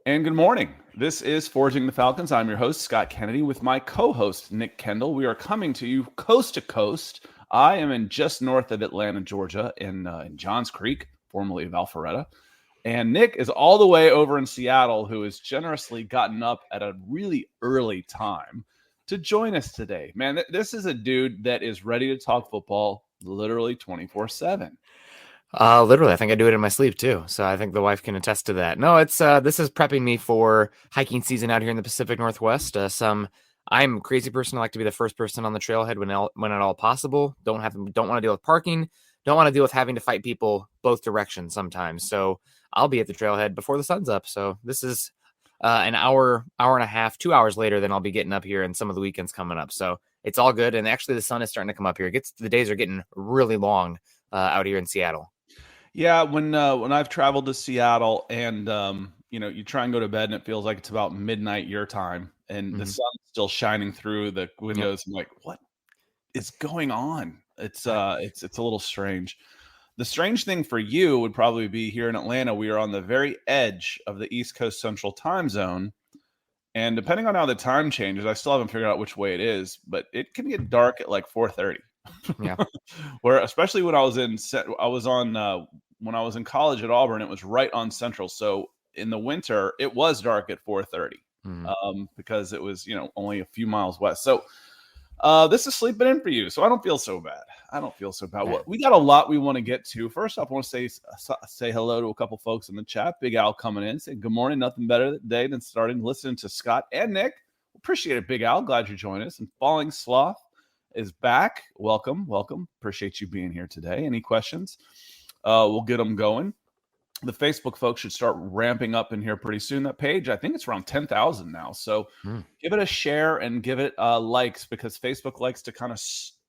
And good morning. This is Forging the Falcons. I'm your host, Scott Kennedy, with my co-host, Nick Kendall. We are coming to you coast to coast. I am in just north of Atlanta, Georgia, in Johns Creek, formerly of Alpharetta. And Nick is all the way over in Seattle, who has generously gotten up at a really early time to join us today. Man, this is a dude that is ready to talk football literally 24/7. Literally, I think I do it in my sleep too. So I think the wife can attest to that. No, it's this is prepping me for hiking season out here in the Pacific Northwest. I'm a crazy person. I like to be the first person on the trailhead when at all possible. Don't want to deal with parking. Don't want to deal with having to fight people both directions sometimes. So I'll be at the trailhead before the sun's up. So this is an hour and a half, 2 hours later than I'll be getting up here, and some of the weekends coming up. So it's all good. And actually, the sun is starting to come up here. The days are getting really long out here in Seattle. Yeah, when I've traveled to Seattle and you try and go to bed and it feels like it's about midnight your time and the sun's still shining through the windows. I'm like, what is going on? It's a little strange. The strange thing for you would probably be here in Atlanta. We are on the very edge of the East Coast Central Time Zone. And depending on how the time changes, I still haven't figured out which way it is, but it can get dark at like 4:30. Yeah. Where especially when I was in college at Auburn, it was right on Central. So in the winter, it was dark at 4:30 because it was only a few miles west. So this is sleeping in for you. So I don't feel so bad. Well, we got a lot we want to get to. First off, I want to say hello to a couple folks in the chat. Big Al coming in, saying good morning. Nothing better today than starting listening to Scott and Nick. Appreciate it, Big Al. Glad you're joining us. And Falling Sloth is back. Welcome. Appreciate you being here today. Any questions? We'll get them going. The Facebook folks should start ramping up in here pretty soon. That page, I think it's around 10,000 now. So give it a share and give it likes, because Facebook likes to kind of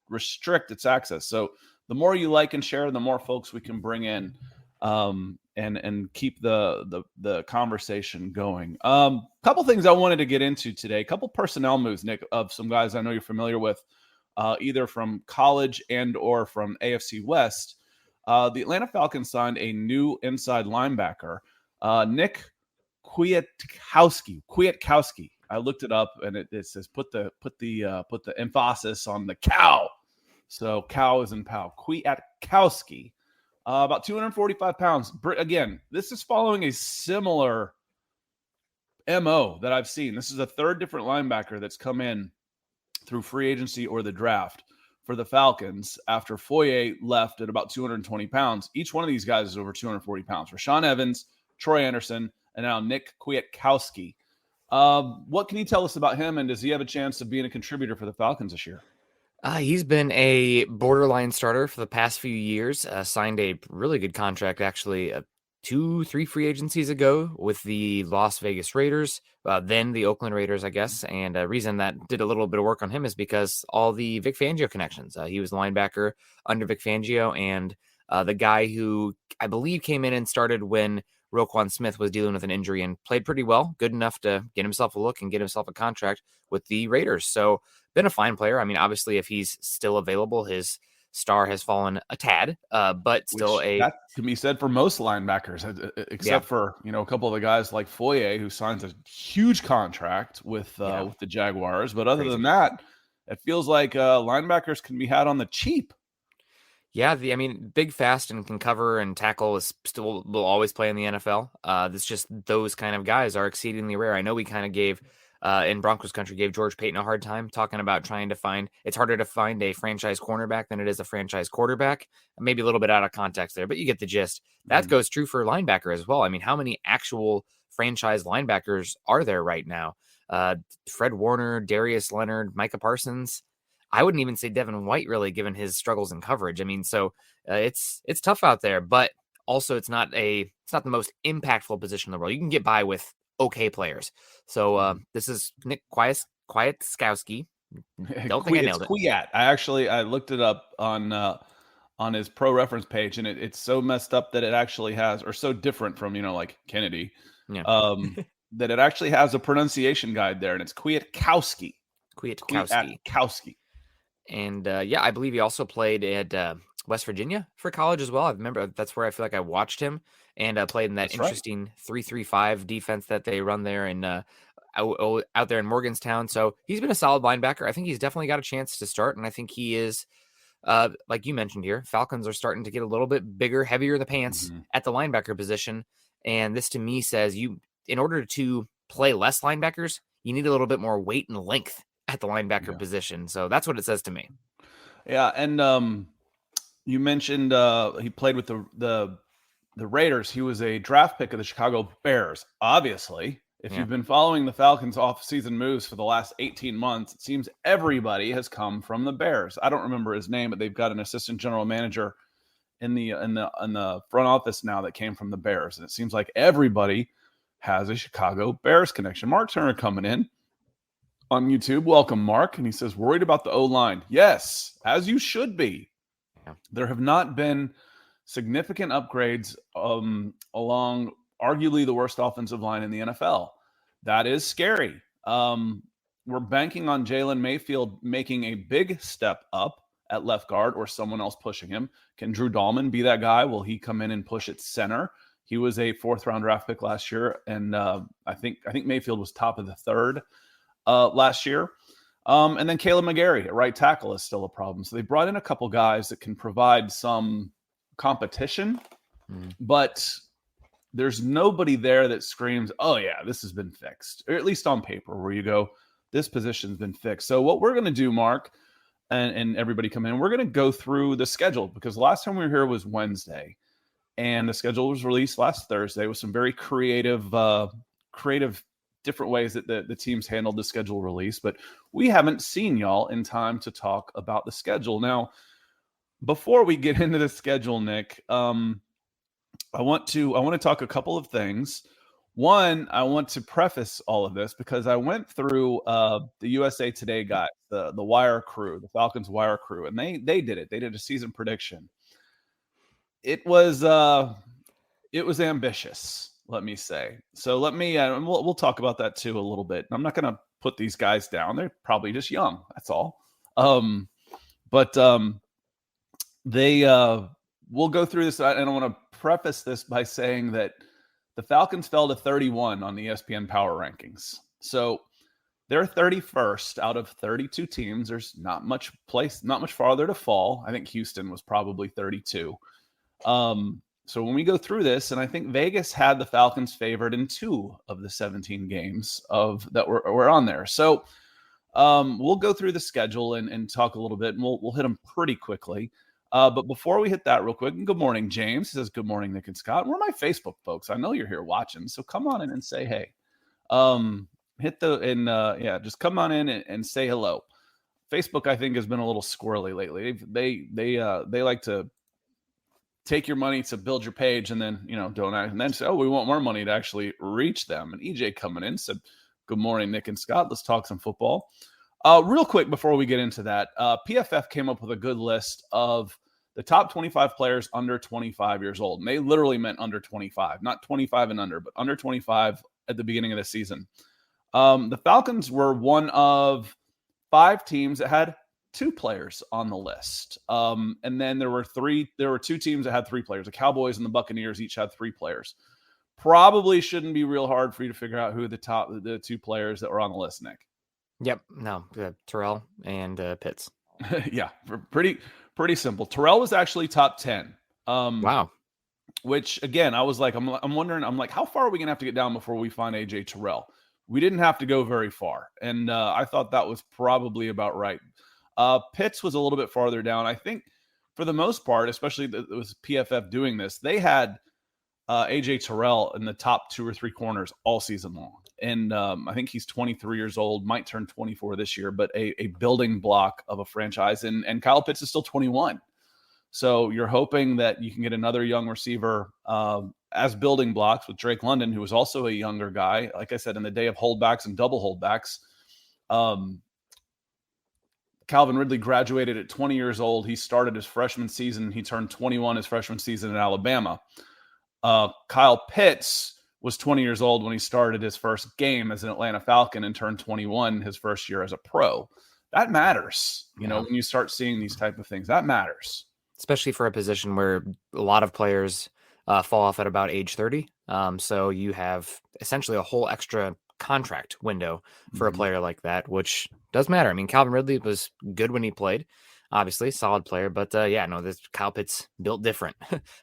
restrict its access. So the more you like and share, the more folks we can bring in and keep the conversation going. Couple things I wanted to get into today. Couple personnel moves, Nick, of some guys I know you're familiar with, either from college and or from AFC West. The Atlanta Falcons signed a new inside linebacker, Nick Kwietkowski. I looked it up, and it says put the emphasis on the cow. So cow is in pow. Kwietkowski, about 245 pounds. Again, this is following a similar MO that I've seen. This is a third different linebacker that's come in through free agency or the draft for the Falcons after Foye left at about 220 pounds. Each one of these guys is over 240 pounds. Rashaan Evans, Troy Anderson, and now Nick Kwietkowski. What can you tell us about him, and does he have a chance of being a contributor for the Falcons this year? He's been a borderline starter for the past few years. Signed a really good contract, actually, 2-3 free agencies ago with the Las Vegas Raiders, then the Oakland Raiders, I guess. And a reason that did a little bit of work on him is because all the Vic Fangio connections. He was the linebacker under Vic Fangio, and the guy who I believe came in and started when Roquan Smith was dealing with an injury and played pretty well, good enough to get himself a look and get himself a contract with the Raiders. So been a fine player. I mean, obviously, if he's still available, his star has fallen a tad, but still that can be said for most linebackers, except for a couple of the guys like Foye, who signs a huge contract with the Jaguars. But other than that, it feels like linebackers can be had on the cheap. Yeah, big, fast, and can cover and tackle will always play in the NFL. It's just those kind of guys are exceedingly rare. I know we kind of gave in Broncos country, gave George Payton a hard time talking about trying to find, it's harder to find a franchise cornerback than it is a franchise quarterback. Maybe a little bit out of context there, but you get the gist. That goes true for linebacker as well. I mean, how many actual franchise linebackers are there right now? Fred Warner, Darius Leonard, Micah Parsons. I wouldn't even say Devin White, really, given his struggles in coverage. I mean, so it's tough out there, but also it's not the most impactful position in the world. You can get by with okay players. So this is Nick Kwietkowski. Don't think I nailed it. Kwiat. I looked it up on his pro reference page, and it's so messed up that it actually has, or so different from like Kennedy, that it actually has a pronunciation guide there, and it's Kwietkowski. Kwietkowski. And I believe he also played at West Virginia for college as well. I remember that's where I feel like I watched him. and played in that That's right. interesting 3-3-5 defense that they run there and out there in Morgantown. So he's been a solid linebacker. I think he's definitely got a chance to start, and I think he is. Like you mentioned here, Falcons are starting to get a little bit bigger, heavier in the pants at the linebacker position. And this to me says in order to play less linebackers, you need a little bit more weight and length at the linebacker position. So that's what it says to me. Yeah. And you mentioned he played with the Raiders. He was a draft pick of the Chicago Bears. Obviously, if you've been following the Falcons off-season moves for the last 18 months, it seems everybody has come from the Bears. I don't remember his name, but they've got an assistant general manager in the front office now that came from the Bears, and it seems like everybody has a Chicago Bears connection. Mark Turner coming in on YouTube. Welcome, Mark. And he says, worried about the O-line. Yes, as you should be. Yeah. There have not been significant upgrades along arguably the worst offensive line in the NFL. That is scary. We're banking on Jalen Mayfield making a big step up at left guard or someone else pushing him. Can Drew Dahlman be that guy? Will he come in and push at center? He was a 4th-round draft pick last year, and I think Mayfield was top of the 3rd last year. And then Caleb McGarry at right tackle is still a problem. So they brought in a couple guys that can provide some competition, but there's nobody there that screams, oh yeah, this has been fixed, or at least on paper where you go, this position's been fixed. So what we're going to do, Mark, and everybody come in, we're going to go through the schedule, because last time we were here was Wednesday, and the schedule was released last Thursday with some very creative different ways that the teams handled the schedule release, but we haven't seen y'all in time to talk about the schedule. Now, before we get into the schedule, Nick, I want to talk a couple of things. One, I want to preface all of this because I went through the USA Today guys, the wire crew, the Falcons wire crew, and they did it. They did a season prediction. It was ambitious, let me say. So let me we'll talk about that too a little bit. I'm not going to put these guys down. They're probably just young. That's all. But we'll go through this, and I want to preface this by saying that the Falcons fell to 31 on the ESPN Power Rankings. So they're 31st out of 32 teams. There's not much farther to fall. I think Houston was probably 32. So when we go through this, and I think Vegas had the Falcons favored in 2 of the 17 games that were on there. So we'll go through the schedule and talk a little bit, and we'll hit them pretty quickly. But before we hit that real quick, and good morning, James. He says, good morning, Nick and Scott. We're my Facebook folks. I know you're here watching, so come on in and say hey. Just come on in and say hello. Facebook, I think, has been a little squirrely lately. They like to take your money to build your page and then, donate, and then say, oh, we want more money to actually reach them. And EJ coming in said, good morning, Nick and Scott. Let's talk some football. Real quick before we get into that, PFF came up with a good list of the top 25 players under 25 years old. And they literally meant under 25, not 25 and under, but under 25 at the beginning of the season. The Falcons were one of 5 teams that had 2 players on the list. And then there were 2 teams that had 3 players. The Cowboys and the Buccaneers each had 3 players. Probably shouldn't be real hard for you to figure out who the 2 players that were on the list, Nick. Yep. No, Terrell and Pitts. Yeah, pretty simple. Terrell was actually top 10. Wow. Which again, I was like, I'm wondering, how far are we gonna have to get down before we find AJ Terrell? We didn't have to go very far, and I thought that was probably about right. Pitts was a little bit farther down. I think for the most part, especially it was PFF doing this, they had AJ Terrell in the top 2 or 3 corners all season long. And I think he's 23 years old, might turn 24 this year, but a building block of a franchise. And Kyle Pitts is still 21. So you're hoping that you can get another young receiver as building blocks with Drake London, who is also a younger guy. Like I said, in the day of holdbacks and double holdbacks, Calvin Ridley graduated at 20 years old. He started his freshman season. He turned 21 his freshman season in Alabama. Kyle Pitts was 20 years old when he started his first game as an Atlanta Falcon and turned 21 his first year as a pro. That matters, when you start seeing these type of things. That matters. Especially for a position where a lot of players fall off at about age 30. So you have essentially a whole extra contract window for a player like that, which does matter. I mean, Calvin Ridley was good when he played, obviously solid player, but this Kyle Pitts built different.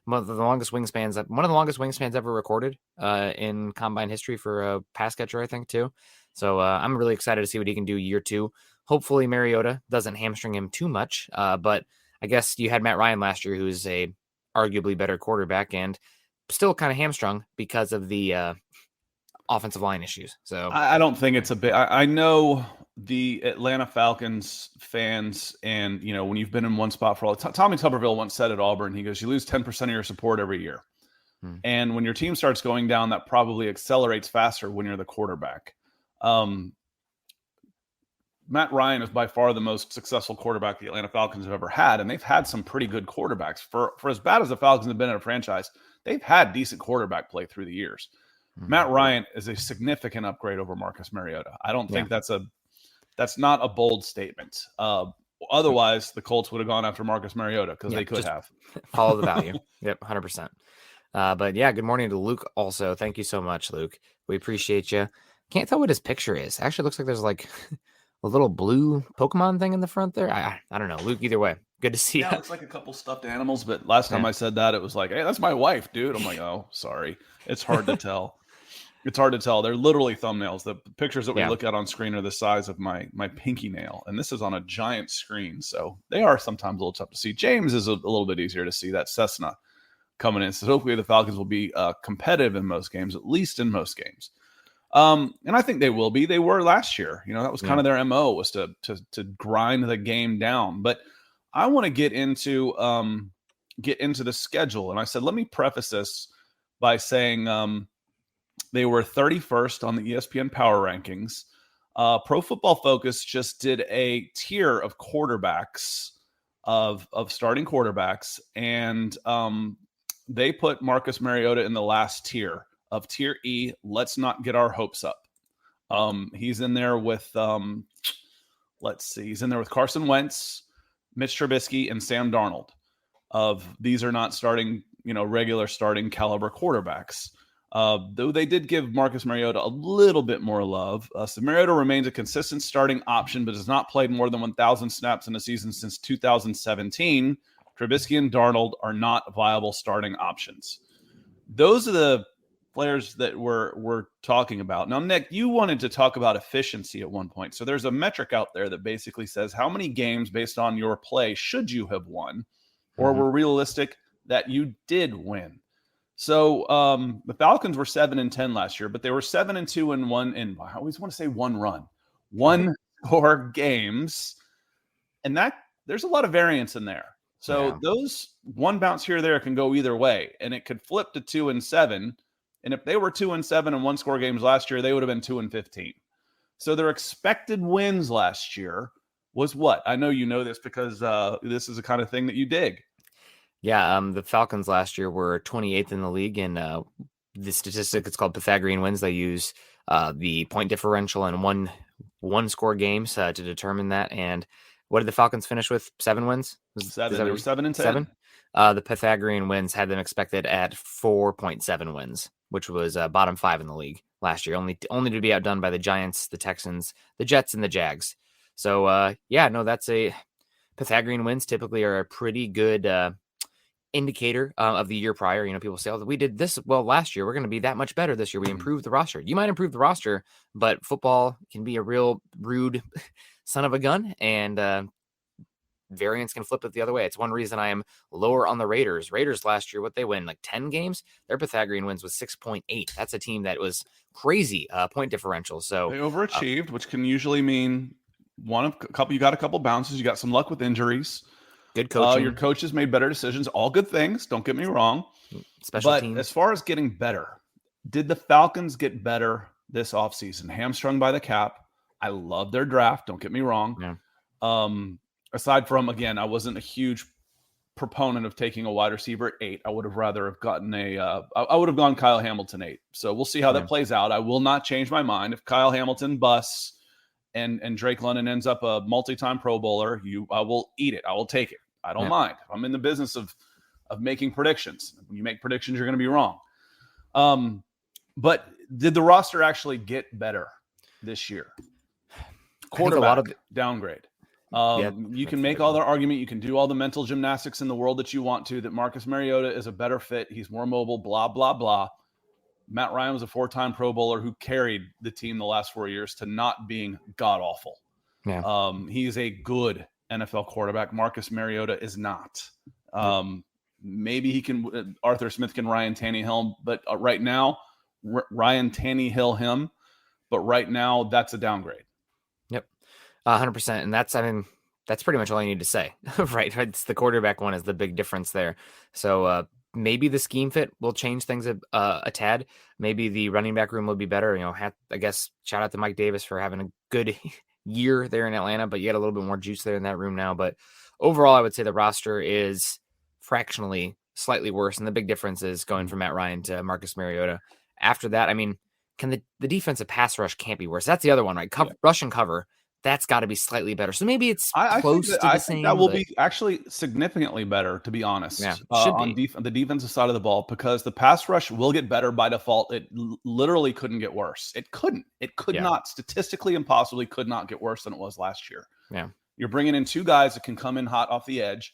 One of the longest wingspans ever recorded in combine history for a pass catcher, I think, too. So I'm really excited to see what he can do year 2. Hopefully Mariota doesn't hamstring him too much, but I guess you had Matt Ryan last year, who's a arguably better quarterback and still kind of hamstrung because of the offensive line issues. So I don't think it's a big. I know the Atlanta Falcons fans, and when you've been in one spot for all the time. Tommy Tuberville once said at Auburn, he goes, "You lose 10% of your support every year, and when your team starts going down, that probably accelerates faster when you're the quarterback." Matt Ryan is by far the most successful quarterback the Atlanta Falcons have ever had, and they've had some pretty good quarterbacks. For as bad as the Falcons have been in a franchise, they've had decent quarterback play through the years. Matt Ryan is a significant upgrade over Marcus Mariota. I don't think that's not a bold statement. Otherwise, the Colts would have gone after Marcus Mariota because they could have. Follow the value. Yep, 100%. But yeah, good morning to Luke also. Thank you so much, Luke. We appreciate you. Can't tell what his picture is. Actually, it looks like there's like a little blue Pokemon thing in the front there. I don't know. Luke, either way, good to see you. Yeah, it looks like a couple stuffed animals, but last time I said that, it was like, "Hey, that's my wife, dude." I'm like, "Oh, sorry." It's hard to tell. It's hard to tell. They're literally thumbnails. The pictures that we look at on screen are the size of my pinky nail, and this is on a giant screen, so they are sometimes a little tough to see. James is a little bit easier to see. That Cessna coming in, so hopefully the Falcons will be competitive in most games, at least in most games. And I think they will be. They were last year. That was kind of their MO, was to grind the game down. But I want to get into the schedule, and I said, let me preface this by saying they were 31st on the ESPN Power Rankings. Pro Football Focus just did a tier of quarterbacks, of starting quarterbacks, and they put Marcus Mariota in the last tier of Tier E. Let's not get our hopes up. He's in there with, he's in there with Carson Wentz, Mitch Trubisky, and Sam Darnold. These are not starting, regular starting caliber quarterbacks. Though they did give Marcus Mariota a little bit more love. So Mariota remains a consistent starting option, but has not played more than 1,000 snaps in a season since 2017. Trubisky and Darnold are not viable starting options. Those are the players that we're talking about. Now, Nick, you wanted to talk about efficiency at one point. So there's a metric out there that basically says how many games based on your play should you have won, or were realistic that you did win. So the Falcons were 7-10 last year, but they were 7-2 in one. And I always want to say one score games, and that there's a lot of variance in there. So those one bounce here or there can go either way, and it could flip to 2-7. And if they were 2-7 in one score games last year, they would have been 2-15. So their expected wins last year was what? I know you know this because this is the kind of thing that you dig. Yeah, the Falcons last year were 28th in the league in the statistic. It's called Pythagorean wins. They use the point differential and one score games to determine that. And what did the Falcons finish with? 7 wins? They were 7-10. 7? The Pythagorean wins had them expected at 4.7 wins, which was bottom 5 in the league last year, only to be outdone by the Giants, the Texans, the Jets, and the Jags. So, that's a Pythagorean wins typically are a pretty good indicator of the year prior. People say, "Oh, we did this well last year. We're going to be that much better this year. We improved the roster." You might improve the roster, but football can be a real rude son of a gun, and variance can flip it the other way. It's one reason I am lower on the Raiders. Raiders last year, what they win, like 10 games? Their Pythagorean wins was 6.8. That's a team that was crazy point differential. So they overachieved, which can usually mean you got a couple bounces. You got some luck with injuries. Good coaching. Your coaches made better decisions. All good things. Don't get me wrong. Special teams. As far as getting better, did the Falcons get better this offseason? Hamstrung by the cap. I love their draft. Don't get me wrong. Yeah. Aside from, again, I wasn't a huge proponent of taking a wide receiver at 8. I would have rather have gotten I would have gone Kyle Hamilton 8. So we'll see how that plays out. I will not change my mind. If Kyle Hamilton busts and Drake London ends up a multi-time Pro Bowler, I will eat it. I will take it. I don't mind. I'm in the business of of making predictions. When you make predictions, you're going to be wrong. But did the roster actually get better this year? Quarterback downgrade. You can make all the argument. You can do all the mental gymnastics in the world that you want to, that Marcus Mariota is a better fit. He's more mobile, blah, blah, blah. Matt Ryan was a 4-time Pro Bowler who carried the team the last 4 years to not being god-awful. Yeah. He's a good NFL quarterback. Marcus Mariota is not. Maybe he can – Arthur Smith can Ryan Tannehill, but right now, Ryan Tannehill him. But right now, that's a downgrade. Yep, 100%. And that's pretty much all you need to say, right? It's the quarterback one is the big difference there. So maybe the scheme fit will change things a tad. Maybe the running back room will be better. I guess shout out to Mike Davis for having a good year there in Atlanta, but you got a little bit more juice there in that room now. But overall, I would say the roster is fractionally slightly worse. And the big difference is going from Matt Ryan to Marcus Mariota. After that, can the defensive pass rush can't be worse. That's the other one, right? Rush and cover. That's got to be slightly better. So maybe it's close to the same. I think that will be actually significantly better, to be honest, on the defensive side of the ball, because the pass rush will get better by default. It literally couldn't get worse. It couldn't. It could not, statistically impossibly could not get worse than it was last year. Yeah. You're bringing in two guys that can come in hot off the edge.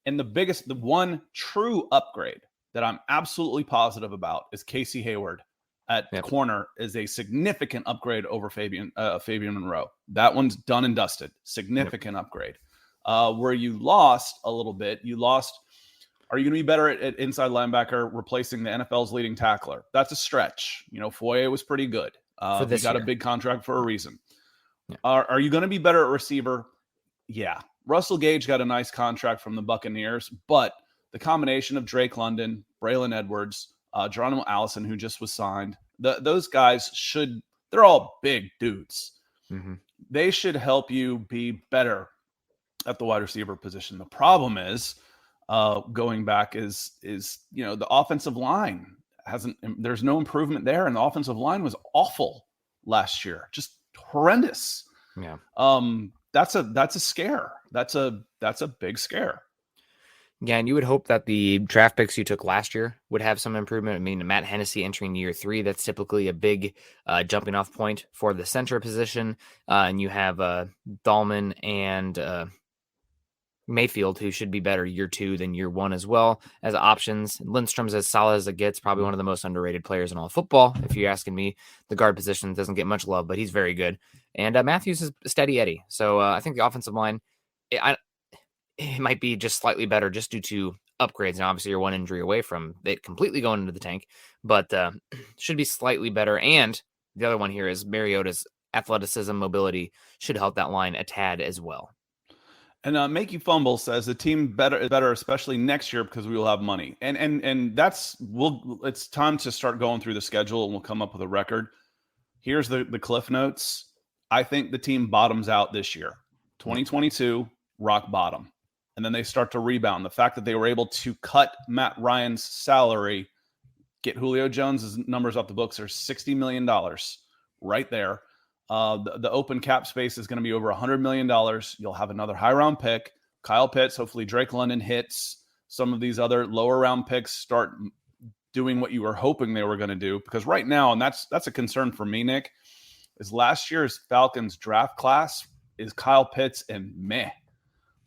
And the one true upgrade that I'm absolutely positive about is Casey Hayward. At corner is a significant upgrade over Fabian Monroe. That one's done and dusted. Significant upgrade. Where you lost a little bit, are you going to be better at inside linebacker replacing the NFL's leading tackler? That's a stretch. Foye was pretty good. He got a big contract for a reason. Yeah. Are you going to be better at receiver? Yeah. Russell Gage got a nice contract from the Buccaneers, but the combination of Drake London, Braylon Edwards, Geronimo Allison, who just was signed. Those guys they're all big dudes. Mm-hmm. They should help you be better at the wide receiver position. The problem is going back is the offensive line there's no improvement there. And the offensive line was awful last year. Just horrendous. Yeah. That's a scare. That's a big scare. Yeah, and you would hope that the draft picks you took last year would have some improvement. Matt Hennessy entering year 3, that's typically a big jumping off point for the center position. And you have Dahlman and Mayfield, who should be better year 2 than year 1 as well as options. Lindstrom's as solid as it gets, probably one of the most underrated players in all of football. If you're asking me, the guard position doesn't get much love, but he's very good. And Matthews is a steady Eddie. So I think the offensive line, it might be just slightly better just due to upgrades. And obviously you're one injury away from it completely going into the tank, but should be slightly better. And the other one here is Mariota's athleticism, mobility should help that line a tad as well. And Make You Fumble says the team better, especially next year, because we will have money. And it's time to start going through the schedule, and we'll come up with a record. Here's the Cliff Notes. I think the team bottoms out this year. 2022, rock bottom. And then they start to rebound. The fact that they were able to cut Matt Ryan's salary, get Julio Jones' numbers off the books, are $60 million right there. The open cap space is going to be over $100 million. You'll have another high round pick. Kyle Pitts, hopefully Drake London hits. Some of these other lower round picks start doing what you were hoping they were going to do. Because right now, and that's a concern for me, Nick, is last year's Falcons draft class is Kyle Pitts and meh.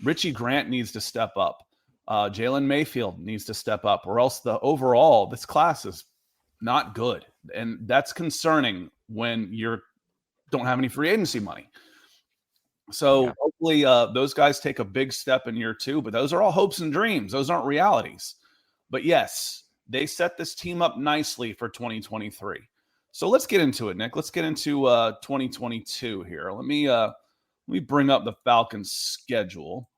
Richie Grant needs to step up. Jalen Mayfield needs to step up, or else this class is not good. And that's concerning when you don't have any free agency money. So hopefully those guys take a big step in year 2, but those are all hopes and dreams. Those aren't realities. But yes, they set this team up nicely for 2023. So let's get into it, Nick. Let's get into 2022 here. Let me bring up the Falcons schedule.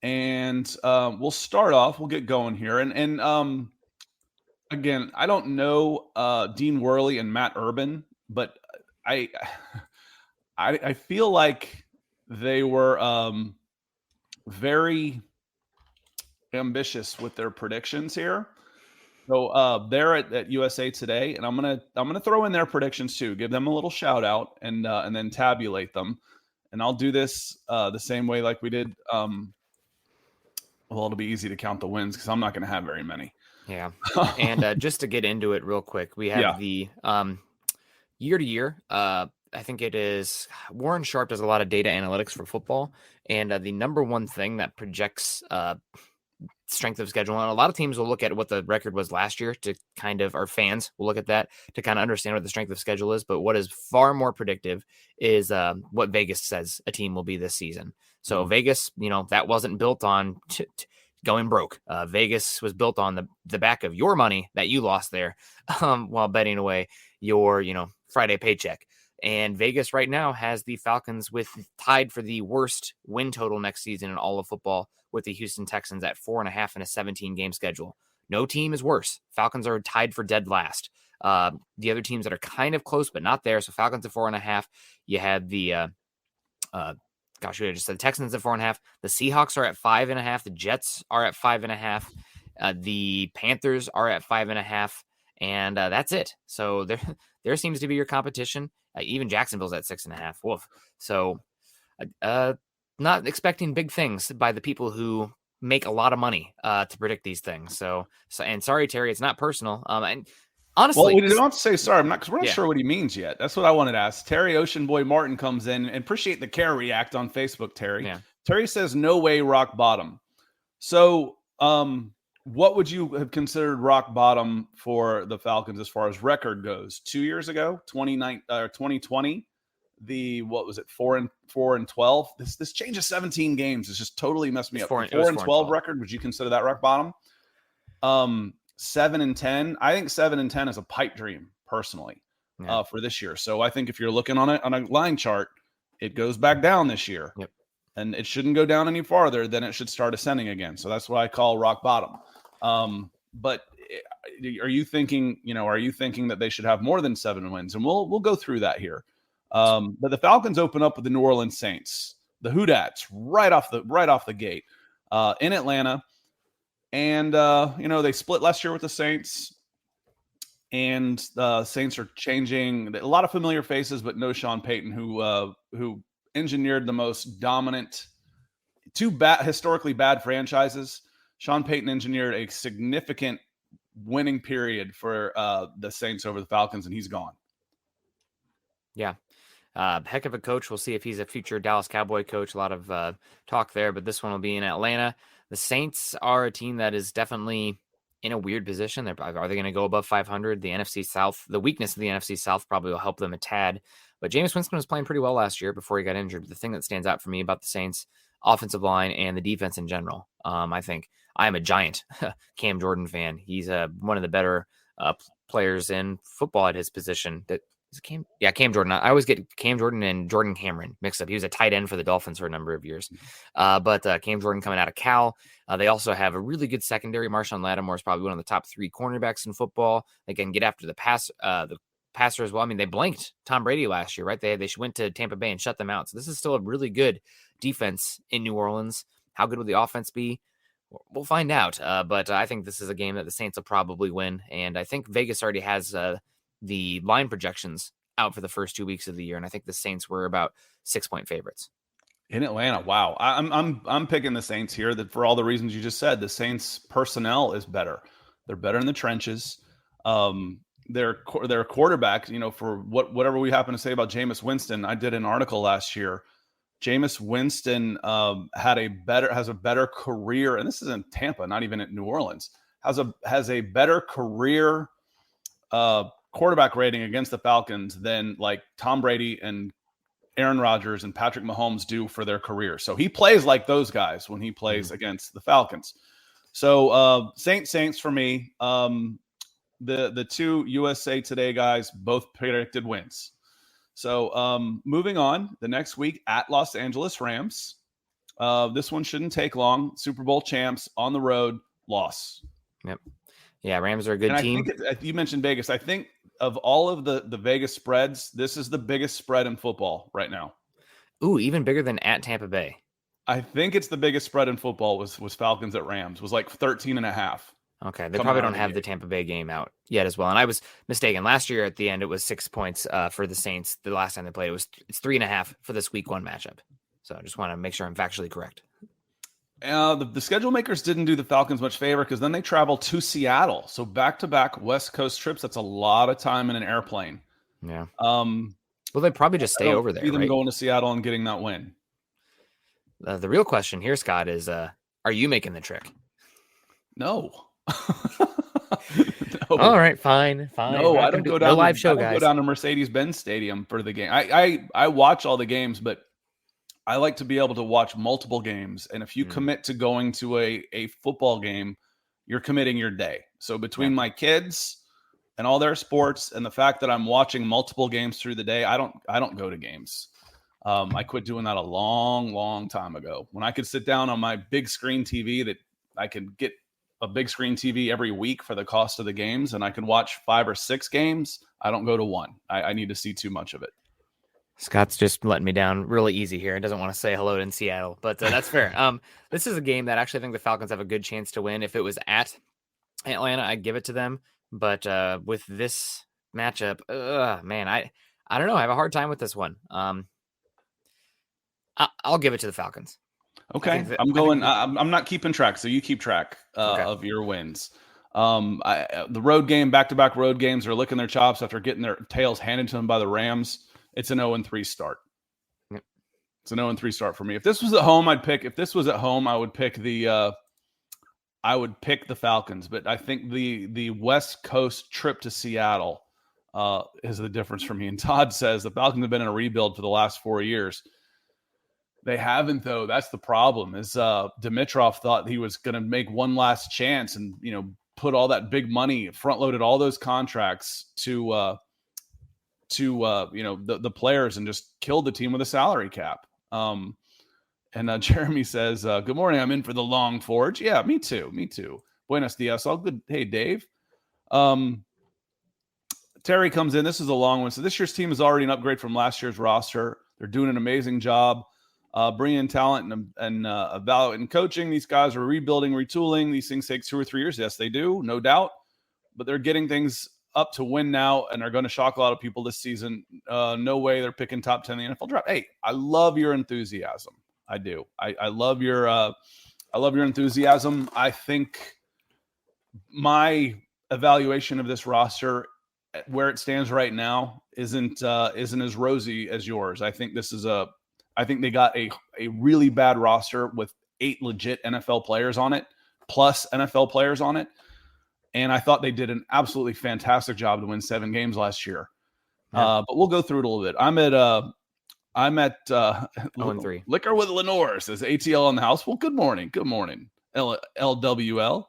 And we'll start off. We'll get going here. And again, I don't know Dean Worley and Matt Urban, but I feel like they were very ambitious with their predictions here. So they're at USA Today, and I'm gonna throw in their predictions too. Give them a little shout out, and then tabulate them. And I'll do this the same way like we did Well, it'll be easy to count the wins because I'm not going to have very many. Yeah. And just to get into it real quick, we have the year to year. I think it is Warren Sharp does a lot of data analytics for football. And the number one thing that projects strength of schedule, and a lot of teams will look at what the record was last year to kind of, our fans will look at that to kind of understand what the strength of schedule is. But what is far more predictive is what Vegas says a team will be this season. So Vegas, that wasn't built on going broke. Vegas was built on the back of your money that you lost there while betting away your, Friday paycheck. And Vegas right now has the Falcons tied for the worst win total next season in all of football, with the Houston Texans at 4.5 in a 17-game schedule. No team is worse. Falcons are tied for dead last. The other teams that are kind of close, but not there. So Falcons at 4.5. You had the we just said the Texans at 4.5. The Seahawks are at 5.5. The Jets are at 5.5. The Panthers are at 5.5. And that's it. So there seems to be your competition. Even Jacksonville's at 6.5. Woof. So not expecting big things by the people who make a lot of money to predict these things. So and sorry, Terry, it's not personal. And honestly, well, we don't have to say sorry. Because we're not sure what he means yet. That's what I wanted to ask. Terry Ocean Boy Martin comes in, and appreciate the care react on Facebook, Terry. Yeah. Terry says, no way rock bottom. So what would you have considered rock bottom for the Falcons as far as record goes? 2 years ago, 2020, what was it, 4-12? This change of 17 games has just totally messed me up. 4-12 record, would you consider that rock bottom? 7-10. I think 7-10 is a pipe dream personally for this year. So I think if you're looking on it on a line chart, it goes back down this year. Yep. And it shouldn't go down any farther. Then it should start ascending again. So that's what I call rock bottom. But are you thinking that they should have more than 7 wins? And we'll go through that here. But the Falcons open up with the New Orleans Saints, the Hoodats, right off the gate in Atlanta. And they split last year with the Saints. And the Saints are changing, a lot of familiar faces, but no Sean Payton, who engineered the most dominant, historically bad franchises. Sean Payton engineered a significant winning period for the Saints over the Falcons, and he's gone. Yeah. Heck of a coach. We'll see if he's a future Dallas Cowboy coach. A lot of talk there, but this one will be in Atlanta. The Saints are a team that is definitely in a weird position. Are they going to go above 500? The NFC South, the weakness of the NFC South probably will help them a tad. But Jameis Winston was playing pretty well last year before he got injured. The thing that stands out for me about the Saints offensive line and the defense in general, I think I am a giant Cam Jordan fan. He's one of the better players in football at his position. Cam Jordan. I always get Cam Jordan and Jordan Cameron mixed up. He was a tight end for the Dolphins for a number of years. But Cam Jordan coming out of Cal. They also have a really good secondary. Marshawn Lattimore is probably one of the top 3 cornerbacks in football. They can get after the passer as well. I mean, they blanked Tom Brady last year, right? They went to Tampa Bay and shut them out. So this is still a really good defense in New Orleans. How good will the offense be? We'll find out. But I think this is a game that the Saints will probably win. And I think Vegas already has the line projections out for the first 2 weeks of the year, and I think the Saints were about 6-point favorites in Atlanta. Wow, I'm picking the Saints here. That for all the reasons you just said, the Saints personnel is better. They're better in the trenches. Their quarterback, for whatever we happen to say about Jameis Winston, I did an article last year. Jameis Winston has a better career, and this is in Tampa, not even in New Orleans. Has a better career quarterback rating against the Falcons than like Tom Brady and Aaron Rodgers and Patrick Mahomes do for their career. So he plays like those guys when he plays against the Falcons. So Saints for me. The 2 USA Today guys both predicted wins. So moving on, the next week at Los Angeles Rams. This one shouldn't take long. Super Bowl champs on the road, loss. Yep. Yeah, Rams are a good team. I think you mentioned Vegas. I think of all of the Vegas spreads, this is the biggest spread in football right now. Ooh, even bigger than at Tampa Bay. I think it's the biggest spread in football was Falcons at Rams. Was like 13.5. Okay, they probably don't have the Tampa Bay game out yet as well. And I was mistaken. Last year at the end, it was 6 points for the Saints. The last time they played, it's 3.5 for this week 1 matchup. So I just want to make sure I'm factually correct. The schedule makers didn't do the Falcons much favor because then they travel to Seattle. So back-to-back West Coast trips, that's a lot of time in an airplane. Yeah. Well, they probably just stay over there, see them right? going to Seattle and getting that win. The real question here, Scott, is are you making the trek? No. No. All right, fine. No, I don't go down. No live show, guys. I don't go down to Mercedes-Benz Stadium for the game. I watch all the games, but I like to be able to watch multiple games. And if you commit to going to a football game, you're committing your day. So between my kids and all their sports and the fact that I'm watching multiple games through the day, I don't go to games. I quit doing that a long time ago. When I could sit down on my big screen TV that I could get a big screen TV every week for the cost of the games, and I can watch 5 or 6 games, I don't go to one. I need to see too much of it. Scott's just letting me down really easy here. He doesn't want to say hello in Seattle, but that's fair. This is a game that actually I think the Falcons have a good chance to win. If it was at Atlanta, I'd give it to them. But with this matchup, man, I don't know. I have a hard time with this one. I'll give it to the Falcons. Okay, I'm not keeping track, so you keep track of your wins. The road game, back-to-back road games are licking their chops after getting their tails handed to them by the Rams. It's an 0-3 start. Yep. It's an 0-3 start for me. If this was at home, I would pick the Falcons. But I think the West Coast trip to Seattle is the difference for me. And Todd says the Falcons have been in a rebuild for the last 4 years. They haven't, though. That's the problem. Is Dimitroff thought he was going to make one last chance and put all that big money, front loaded all those contracts to the players and just killed the team with a salary cap. And Jeremy says, good morning. I'm in for the long forge. Yeah, me too. Buenos dias. All good. Hey, Dave. Terry comes in. This is a long one. So this year's team is already an upgrade from last year's roster. They're doing an amazing job bringing in talent and evaluating coaching. These guys are rebuilding, retooling. These things take 2 or 3 years. Yes, they do. No doubt. But they're getting things up to win now, and are going to shock a lot of people this season. No way they're picking top 10 in the NFL draft. Hey, I love your enthusiasm. I do. I love your enthusiasm. I think my evaluation of this roster, where it stands right now, isn't as rosy as yours. I think they got a really bad roster with 8 legit NFL players on it, plus NFL players on it. And I thought they did an absolutely fantastic job to win 7 games last year. Yeah. But we'll go through it a little bit. I'm at 0-3. Liquor with Lenore says ATL in the house. Well, good morning. Good morning. LWL.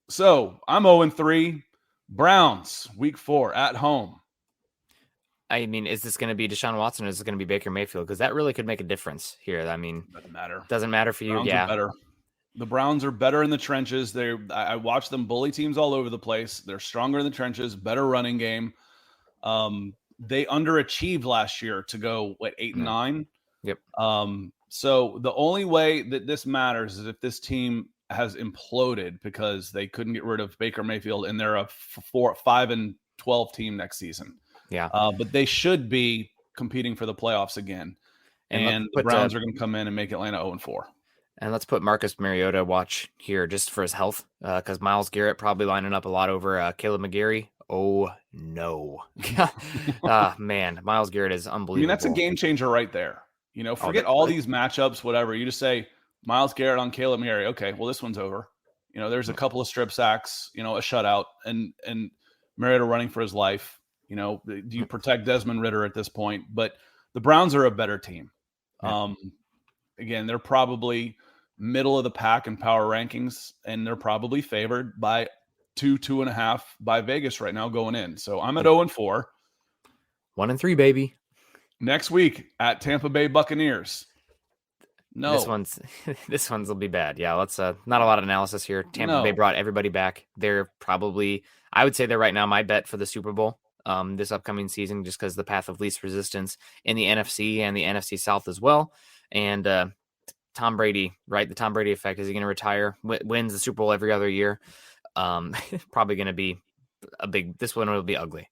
So I'm 0-3. Browns week 4 at home. I mean, is this going to be Deshaun Watson or is it going to be Baker Mayfield? Because that really could make a difference here. I mean, doesn't matter. Doesn't matter for you. Browns are better. The Browns are better in the trenches. I watch them bully teams all over the place. They're stronger in the trenches, better running game. They underachieved last year to go 8-9. Yep. So the only way that this matters is if this team has imploded because they couldn't get rid of Baker Mayfield and they're a 5-12 team next season. Yeah. But they should be competing for the playoffs again. And the Browns are going to come in and make Atlanta 0-4. And let's put Marcus Mariota watch here just for his health, because Myles Garrett probably lining up a lot over Caleb McGarry. Oh, no. Man, Myles Garrett is unbelievable. I mean, that's a game changer right there. Forget all these matchups, whatever. You just say Myles Garrett on Caleb McGarry. Okay, well, this one's over. There's a couple of strip sacks, a shutout, and Mariota running for his life. Do you protect Desmond Ridder at this point? But the Browns are a better team. Yeah. Again, they're probably middle of the pack in power rankings, and they're probably favored by 2.5 by Vegas right now going in. So I'm at 0-4. 1-3, baby. Next week at Tampa Bay Buccaneers. No, this one's will be bad. Yeah, let's not a lot of analysis here. Tampa Bay brought everybody back. They're probably, I would say they're right now my bet for the Super Bowl this upcoming season, just because the path of least resistance in the NFC and the NFC South as well. And Tom Brady, right? The Tom Brady effect. Is he going to retire? Wins the Super Bowl every other year. Probably going to be this one will be ugly.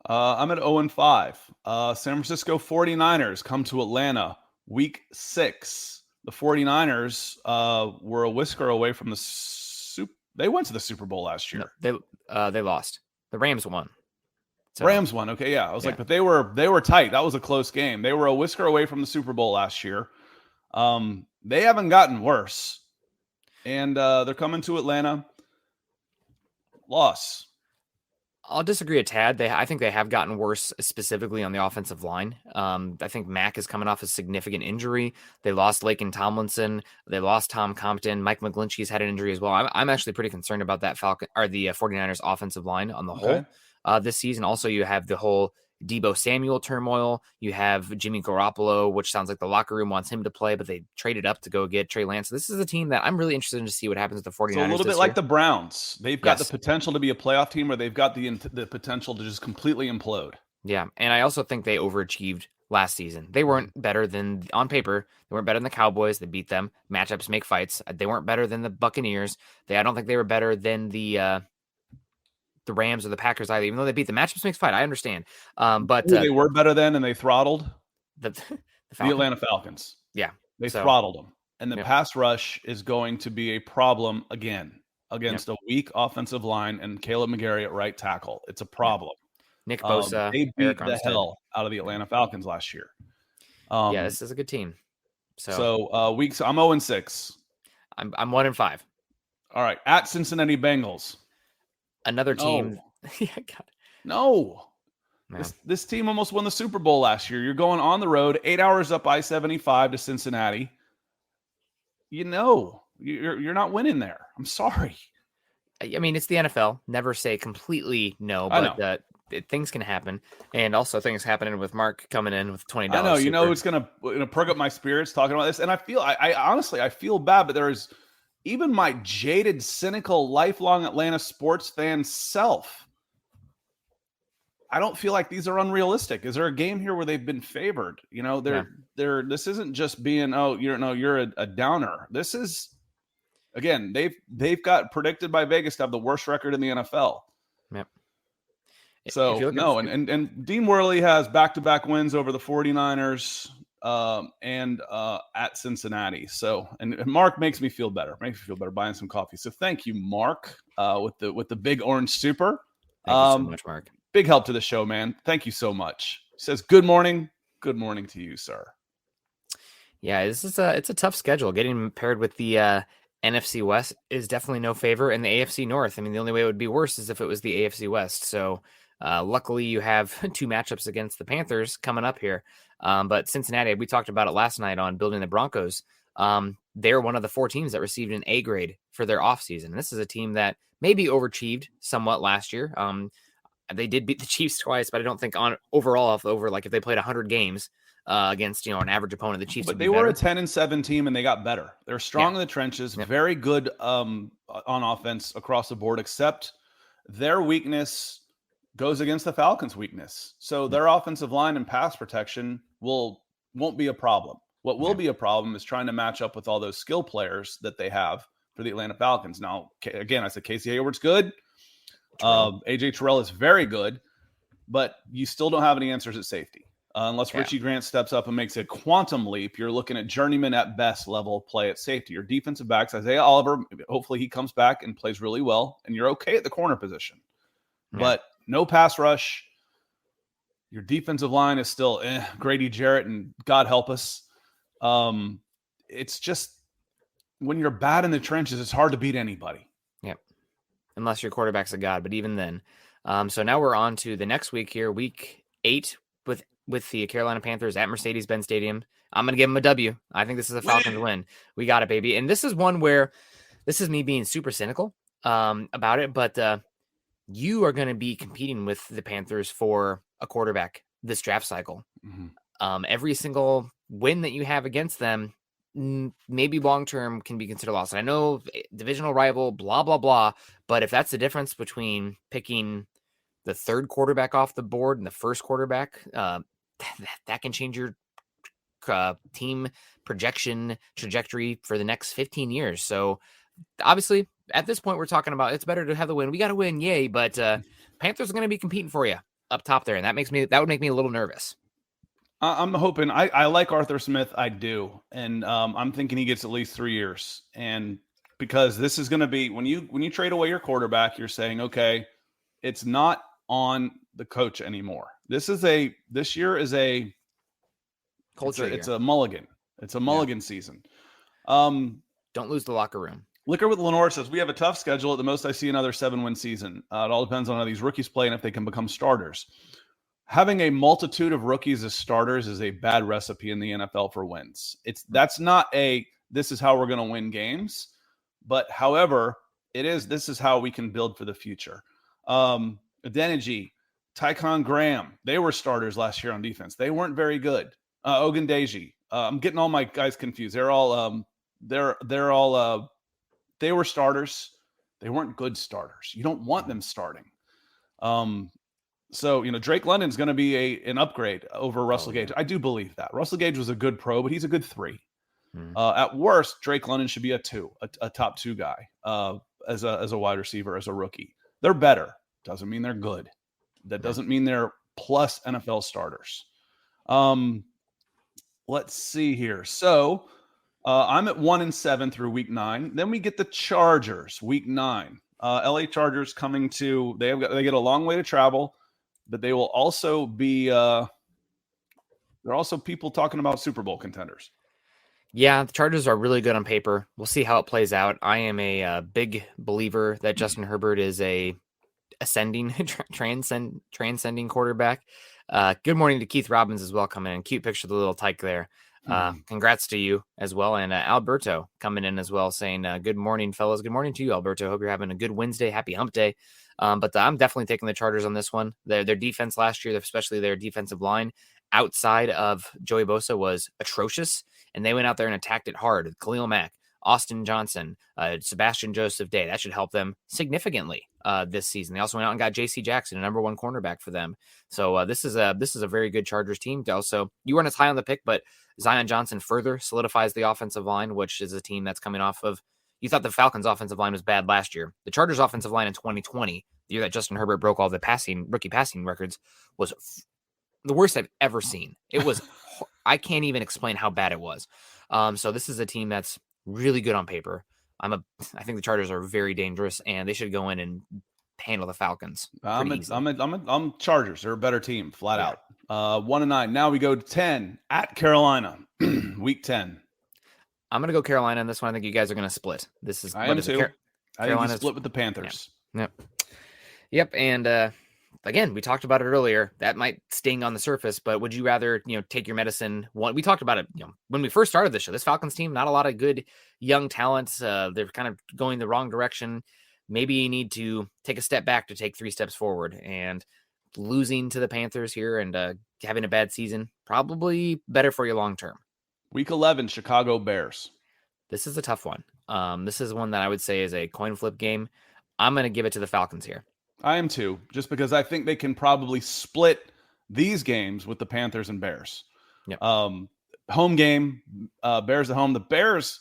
I'm at 0-5. San Francisco 49ers come to Atlanta week 6. the 49ers were a whisker away from they went to the Super Bowl last year. No, they lost. The Rams won. So, Rams won. Okay, yeah. I was like, but they were tight. That was a close game. They were a whisker away from the Super Bowl last year. They haven't gotten worse. And they're coming to Atlanta. Loss. I'll disagree a tad. I think they have gotten worse, specifically on the offensive line. I think Mack is coming off a significant injury. They lost Laken Tomlinson. They lost Tom Compton. Mike McGlinchey's had an injury as well. I'm actually pretty concerned about that the 49ers offensive line on the whole this season. Also, you have the whole Deebo Samuel turmoil. You have Jimmy Garoppolo, which sounds like the locker room wants him to play, but they traded up to go get Trey Lance. This is a team that I'm really interested in to see what happens with the 49ers. So a little bit like the Browns. They've got the potential to be a playoff team, or they've got the potential to just completely implode. Yeah, and I also think they overachieved last season. They weren't better than, on paper, they weren't better than the Cowboys. They beat them. Matchups make fights. They weren't better than the Buccaneers. I don't think they were better than the Rams or the Packers either, even though they beat the matchups makes fight. I understand. But they were better than, and they throttled the Atlanta Falcons. Yeah. They throttled them. And the pass rush is going to be a problem again against a weak offensive line and Caleb McGarry at right tackle. It's a problem. Nick Bosa. They beat the hell out of the Atlanta Falcons last year. This is a good team. So weeks, I'm 0-6. I'm 1-5. All right. At Cincinnati Bengals. Another team. Yeah, God. No. This team almost won the Super Bowl last year. You're going on the road, 8 hours up I-75 to Cincinnati. You're not winning there. I'm sorry. I mean, it's the NFL. Never say completely no, but things can happen. And also things happening with Mark coming in with $20. I know, it's going to perk up my spirits talking about this. And I honestly feel bad, but there's even my jaded, cynical, lifelong Atlanta sports fan self. I don't feel like these are unrealistic. Is there a game here where they've been favored? This isn't just being, you're a downer. This is, again, they've got predicted by Vegas to have the worst record in the NFL. Yep. So and Dean Worley has back-to-back wins over the 49ers and at Cincinnati. So, and Mark makes me feel better. Buying some coffee. So thank you, Mark, with the big orange super. Thank you so much, Mark. Big help to the show, man. Thank you so much. He says, good morning. Good morning to you, sir. Yeah, it's a tough schedule. Getting paired with the NFC West is definitely no favor. And the AFC North, I mean, the only way it would be worse is if it was the AFC West. So luckily you have two matchups against the Panthers coming up here. But Cincinnati, we talked about it last night on Building the Broncos. They're one of the 4 teams that received an A grade for their offseason. This is a team that maybe overachieved somewhat last year. They did beat the Chiefs twice, but I don't think if they played 100 games against an average opponent, the Chiefs. But they were a 10-7 team, and they got better. They're strong in the trenches, very good on offense across the board. Except their weakness goes against the Falcons' weakness. So their offensive line and pass protection won't be a problem. What will be a problem is trying to match up with all those skill players that they have for the Atlanta Falcons. Now, again, I said Casey Hayward's good. AJ Terrell is very good, but you still don't have any answers at safety. Unless Richie Grant steps up and makes a quantum leap, you're looking at journeyman at best level play at safety. Your defensive backs, Isaiah Oliver, hopefully he comes back and plays really well, and you're okay at the corner position. Yeah. But no pass rush. Your defensive line is still Grady Jarrett, and God help us. It's just when you're bad in the trenches, it's hard to beat anybody. Yep. Unless your quarterback's a god, but even then. So now we're on to the next week here, week 8 with the Carolina Panthers at Mercedes-Benz Stadium. I'm going to give them a W. I think this is a Falcons win. We got it, baby. And this is one where this is me being super cynical about it, but you are going to be competing with the Panthers for a quarterback this draft cycle. Mm-hmm. Every single win that you have against them, maybe long-term can be considered loss. And I know divisional rival, blah, blah, blah. But if that's the difference between picking the third quarterback off the board and the first quarterback, that can change your team projection trajectory for the next 15 years. So obviously at this point we're talking about it's better to have the win. We got to win. Yay. But Panthers are going to be competing for you up top there. And that would make me a little nervous. I'm hoping. I like Arthur Smith. I do, and I'm thinking he gets at least 3 years. And because this is going to be when you trade away your quarterback, you're saying, okay, it's not on the coach anymore. This year is a Culture it's year. a mulligan. It's a mulligan season. Don't lose the locker room. Liquor with Lenore says, we have a tough schedule. At the most, I see another 7-win season. It all depends on how these rookies play and if they can become starters. Having a multitude of rookies as starters is a bad recipe in the NFL for wins. That's not this is how we're going to win games. But however, this is how we can build for the future. Adeniji, Tycon Graham, they were starters last year on defense. They weren't very good. Ogundeji, I'm getting all my guys confused. They're all they were starters. They weren't good starters. You don't want them starting. So, Drake London's going to be an upgrade over Russell Gage. I do believe that. Russell Gage was a good pro, but he's a good 3. At worst, Drake London should be a 2, a top 2 guy as a wide receiver, as a rookie. They're better. Doesn't mean they're good. That doesn't mean they're plus NFL starters. Let's see here. So I'm at 1-7 through week 9. Then we get the Chargers, week 9. LA Chargers coming to, they get a long way to travel, but they will also be, there are also people talking about Super Bowl contenders. Yeah, the Chargers are really good on paper. We'll see how it plays out. I am a big believer that Justin Herbert is a ascending, transcending quarterback. Good morning to Keith Robbins as well coming in. Cute picture of the little tyke there. Congrats to you as well. And Alberto coming in as well saying, good morning, fellas. Good morning to you, Alberto. Hope you're having a good Wednesday. Happy hump day. But I'm definitely taking the Chargers on this one. Their defense last year, especially their defensive line outside of Joey Bosa, was atrocious. And they went out there and attacked it hard. Khalil Mack, Austin Johnson, Sebastian Joseph Day. That should help them significantly this season. They also went out and got J.C. Jackson, a number 1 cornerback for them. So this is a very good Chargers team. Also, you weren't as high on the pick, but Zion Johnson further solidifies the offensive line, which is a team that's coming off of. You thought the Falcons' offensive line was bad last year. The Chargers' offensive line in 2020, the year that Justin Herbert broke all the rookie passing records, was the worst I've ever seen. It was. I can't even explain how bad it was. So this is a team that's really good on paper. I think the Chargers are very dangerous, and they should go in and handle the Falcons. I'm Chargers. They're a better team, flat out. 1-9. Now we go to 10 at Carolina, week 10. I'm going to go Carolina in this one. I think you guys are going to split. I am too. I think you split with the Panthers. Yep. And again, we talked about it earlier. That might sting on the surface, but would you rather, take your medicine? We talked about it, when we first started the show. This Falcons team, not a lot of good young talents. They're kind of going the wrong direction. Maybe you need to take a step back to take 3 steps forward. And losing to the Panthers here and having a bad season, probably better for you long term. Week 11, Chicago Bears. This is a tough one. This is one that I would say is a coin flip game. I'm going to give it to the Falcons here. I am too, just because I think they can probably split these games with the Panthers and Bears. Yep. Home game, Bears at home. The Bears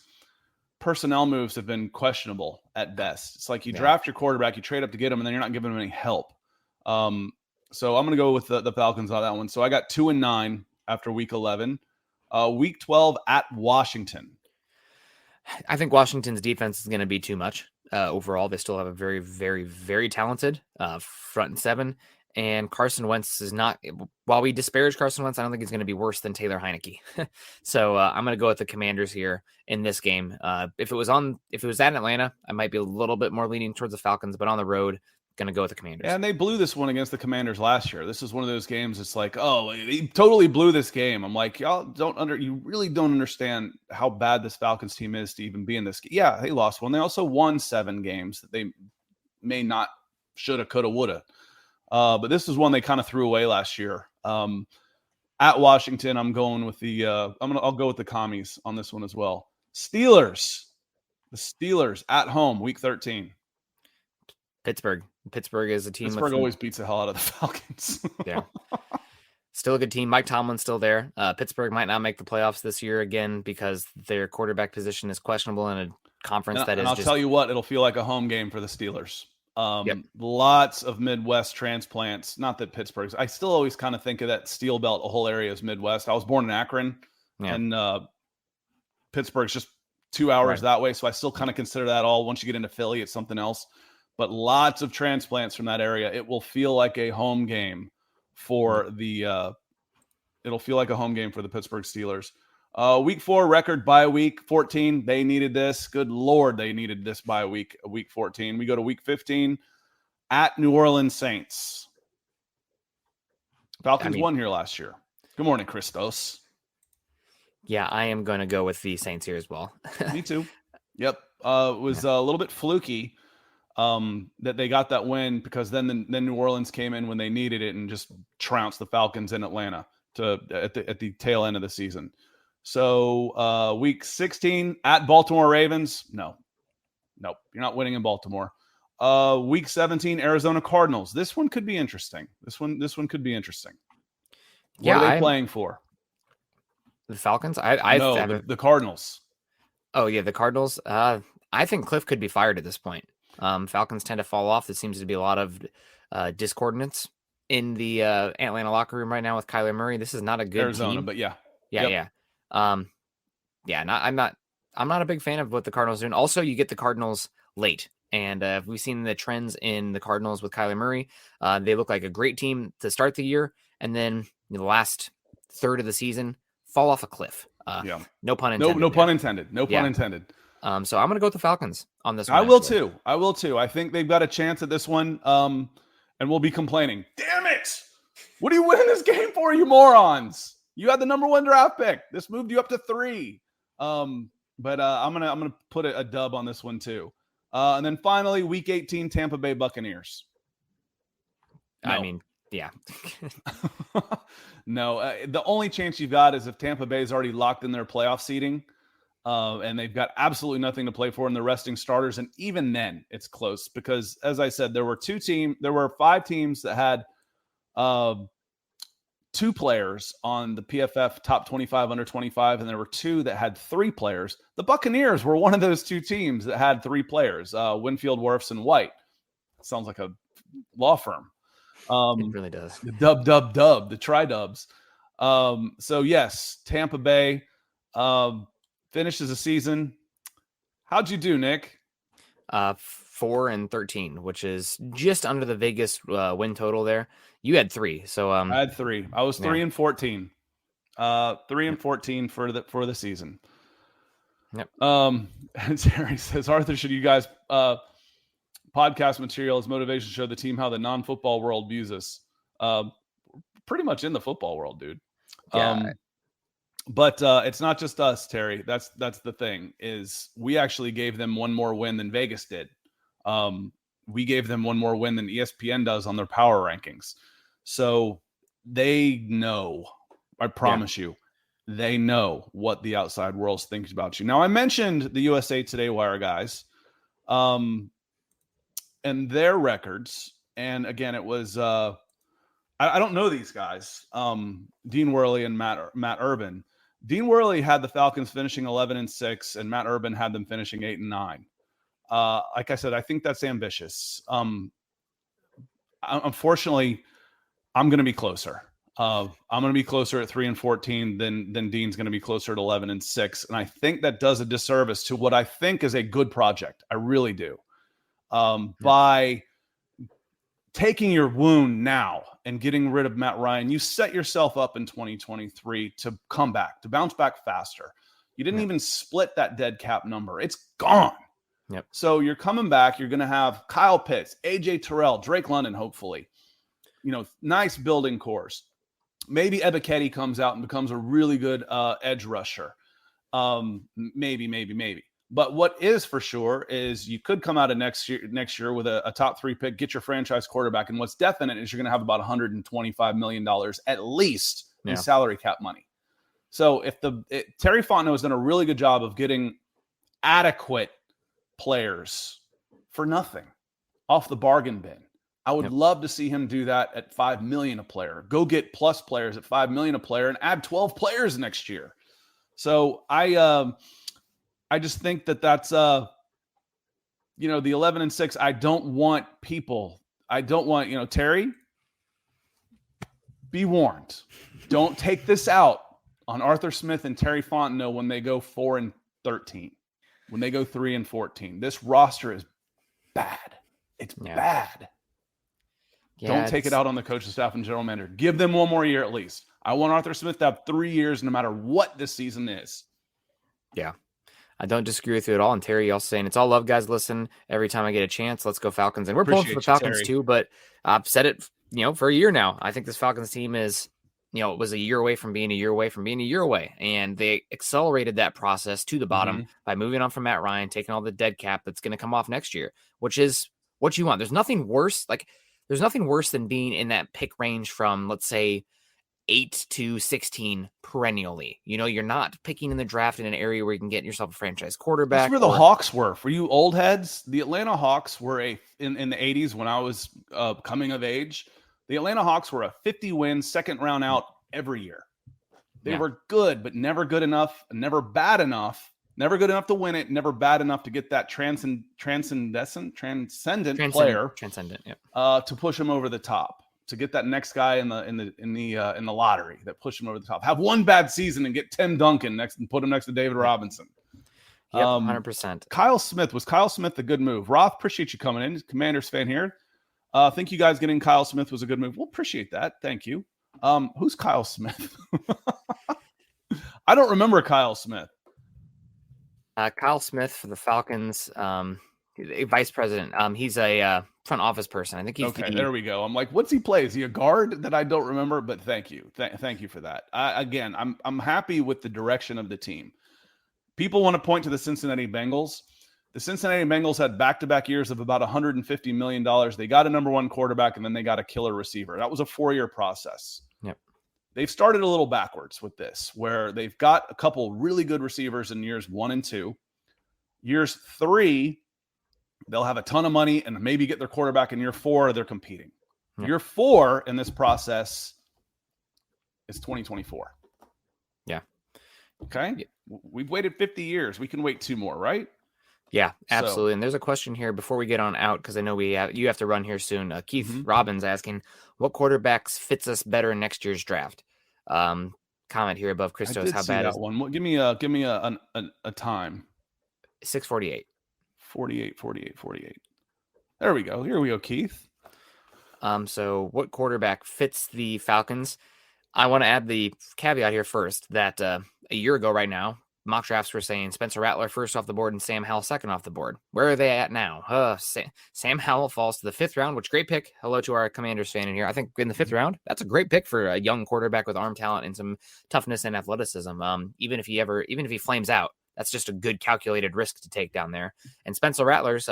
personnel moves have been questionable at best. It's like you draft your quarterback, you trade up to get him, and then you're not giving him any help. So I'm going to go with the Falcons on that one. So I got 2-9 after week 11. Week 12 at Washington. I think Washington's defense is going to be too much. Overall, they still have a very, very, very talented front and 7. And Carson Wentz is not, while we disparage Carson Wentz, I don't think he's going to be worse than Taylor Heineke. So I'm going to go with the Commanders here in this game. If it was at Atlanta, I might be a little bit more leaning towards the Falcons, but on the road, going to go with the Commanders. And they blew this one against the Commanders last year. This is one of those games. It's like, oh, they totally blew this game. I'm like, you really don't understand how bad this Falcons team is to even be in this game. Yeah, they lost one. They also won 7 games that they may not, shoulda, coulda, woulda. But this is one they kind of threw away last year. At Washington, I'm going with I'll go with the commies on this one as well. Steelers. The Steelers at home, week 13. Pittsburgh is a team. Pittsburgh always beats the hell out of the Falcons. Yeah. Still a good team. Mike Tomlin's still there. Pittsburgh might not make the playoffs this year again because their quarterback position is questionable in a conference that is. I'll tell you what, it'll feel like a home game for the Steelers. Lots of Midwest transplants. Not that Pittsburgh's. I still always kind of think of that Steel Belt, a whole area as Midwest. I was born in Akron, and Pittsburgh's just 2 hours that way. So I still kind of consider that all. Once you get into Philly, it's something else. But lots of transplants from that area. It will feel like a home game for the. It'll feel like a home game for the Pittsburgh Steelers. Week 4 record bye week 14. They needed this. Good Lord, they needed this bye week 14. We go to week 15 at New Orleans Saints. Falcons won here last year. Good morning, Christos. Yeah, I am going to go with the Saints here as well. Me too. Yep. It was a little bit fluky that they got that win, because then New Orleans came in when they needed it and just trounced the Falcons in Atlanta at the tail end of the season. So week 16 at Baltimore Ravens. Nope, you're not winning in Baltimore. Week 17 Arizona Cardinals. This one could be interesting. This one could be interesting. What are they playing for? The Falcons? The Cardinals. Oh yeah, the Cardinals. I think Cliff could be fired at this point. Falcons tend to fall off. There seems to be a lot of discordance in the Atlanta locker room right now with Kyler Murray. This is not a good Arizona, team. But yeah. I'm not a big fan of what the Cardinals are doing. Also, you get the Cardinals late, and we've seen the trends in the Cardinals with Kyler Murray. They look like a great team to start the year, and then the last third of the season fall off a cliff. No pun intended. No pun intended. No pun intended. So I'm going to go with the Falcons on this one. I will too. I think they've got a chance at this one. And we'll be complaining. Damn it! What are you winning this game for, you morons? You had the number 1 draft pick. This moved you up to 3. But I'm gonna put a dub on this one too. And then finally, week 18, Tampa Bay Buccaneers. No. I mean, yeah. No, the only chance you've got is if Tampa Bay's already locked in their playoff seeding, and they've got absolutely nothing to play for in the resting starters. And even then, it's close because, as I said, there were 5 teams that had 2 players on the PFF top 25 under 25, and there were 2 that had 3 players. The Buccaneers were one of those 2 teams that had 3 players, Winfield, Wirfs, and White. Sounds like a law firm. It really does. The the tri-dubs. So yes, Tampa Bay finishes the season. How'd you do, Nick? 4-13, which is just under the Vegas win total there. You had 3, so I had 3. I was 3-14. 3-14 for the season. Yep. And Terry says, Arthur, should you guys podcast material as motivation to show the team how the non-football world views us? Pretty much in the football world, dude. Yeah. But it's not just us, Terry. That's the thing, is we actually gave them one more win than Vegas did. We gave them one more win than ESPN does on their power rankings. So they know, I promise you, they know what the outside world thinks about you. Now, I mentioned the USA Today Wire guys and their records. And again, it was I don't know these guys, Dean Worley and Matt Urban. Dean Worley had the Falcons finishing 11-6, and Matt Urban had them finishing 8-9. Like I said, I think that's ambitious. Unfortunately, I'm going to be closer. I'm going to be closer at 3-14 than Dean's going to be closer at 11-6, and I think that does a disservice to what I think is a good project. I really do. By taking your wound now and getting rid of Matt Ryan, you set yourself up in 2023 to come back, to bounce back faster. You didn't even split that dead cap number. It's gone. Yep. So you're coming back. You're going to have Kyle Pitts, AJ Terrell, Drake London, hopefully. Nice building cores. Maybe Ebiketie comes out and becomes a really good edge rusher. Maybe. But what is for sure is you could come out of next year with a top 3 pick, get your franchise quarterback. And what's definite is you're going to have about $125 million at least in salary cap money. So if Terry Fontenot has done a really good job of getting adequate players for nothing off the bargain bin. I would love to see him do that at $5 million a player. Go get plus players at $5 million a player and add 12 players next year. So I just think that's the 11-6. I don't want Terry. Be warned. Don't take this out on Arthur Smith and Terry Fontenot when they go 4-13, when they go 3-14. This roster is bad. It's bad. Yeah, don't take it out on the coaching staff and general manager. Give them one more year at least. I want Arthur Smith to have 3 years no matter what this season is. Yeah. I don't disagree with you at all. And Terry also saying, it's all love, guys. Listen, every time I get a chance, let's go Falcons. And we're pulling for the Falcons too, but I've said it, for a year now. I think this Falcons team is, it was a year away from being a year away from being a year away. And they accelerated that process to the bottom by moving on from Matt Ryan, taking all the dead cap that's going to come off next year, which is what you want. There's nothing worse. There's nothing worse than being in that pick range from, let's say, 8 to 16 perennially. You're not picking in the draft in an area where you can get yourself a franchise quarterback. That's where the Hawks were. For you old heads, the Atlanta Hawks were in the 80s when I was coming of age. The Atlanta Hawks were a 50-win second round out every year. They were good, but never good enough, never bad enough, never good enough to win it, never bad enough to get that transcendent player, to push them over the top. To get that next guy in the lottery that pushed him over the top. Have one bad season and get Tim Duncan next and put him next to David Robinson. Yep, 100%. Kyle Smith. Was Kyle Smith a good move? Roth, appreciate you coming in. Commanders fan here. Think you guys getting Kyle Smith was a good move. We'll appreciate that. Thank you. Who's Kyle Smith? I don't remember Kyle Smith. Kyle Smith for the Falcons. Vice president. He's a front office person. I think he's there we go. I'm like, what's he play? Is he a guard that I don't remember? But thank you. Thank you for that. I'm happy with the direction of the team. People want to point to the Cincinnati Bengals. The Cincinnati Bengals had back-to-back years of about $150 million. They got a number one quarterback, and then they got a killer receiver. That was a 4-year process. Yep. They've started a little backwards with this, where they've got a couple really good receivers in years 1 and 2. Years 3, they'll have a ton of money and maybe get their quarterback. In year 4, they're competing. Yep. Year 4 in this process is 2024. Yeah. Okay. Yep. We've waited 50 years. We can wait 2 more, right? Yeah, absolutely. And there's a question here before we get on out, because I know you have to run here soon. Keith Robbins asking, what quarterbacks fits us better in next year's draft? Comment here above Christos. How bad is that one? Give me a time. 6:48. 48. There we go. Here we go, Keith. So what quarterback fits the Falcons? I want to add the caveat here first that a year ago right now, mock drafts were saying Spencer Rattler first off the board and Sam Howell second off the board. Where are they at now? Sam Howell falls to the 5th round, which great pick. Hello to our Commanders fan in here. I think in the 5th round, that's a great pick for a young quarterback with arm talent and some toughness and athleticism. Even if he flames out, that's just a good calculated risk to take down there. And Spencer Rattler's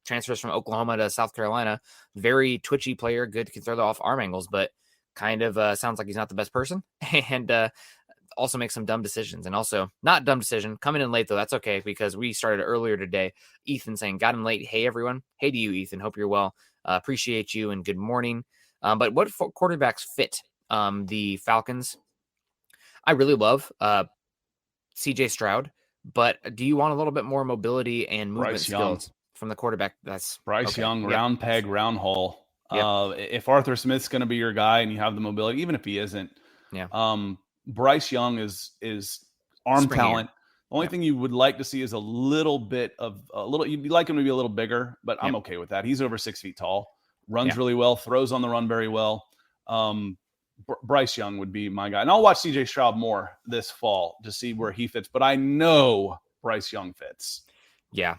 transfers from Oklahoma to South Carolina, very twitchy player, good, can throw the off arm angles, but kind of sounds like he's not the best person. And also make some dumb decisions. And also not dumb decision coming in late though. That's okay, because we started earlier today. Ethan saying got him late. Hey everyone. Hey to you, Ethan. Hope you're well. Appreciate you and good morning. But what quarterbacks fit the Falcons? I really love CJ Stroud, but do you want a little bit more mobility and movement skills from the quarterback? That's Bryce Young, round peg, round hole. Yep. If Arthur Smith's going to be your guy and you have the mobility, even if he isn't, Bryce Young is arm talent. The only thing you would like to see is you'd like him to be a little bigger, but I'm okay with that. He's over 6 feet tall, runs really well, throws on the run very well. Bryce Young would be my guy. And I'll watch CJ Stroud more this fall to see where he fits, but I know Bryce Young fits. Yeah,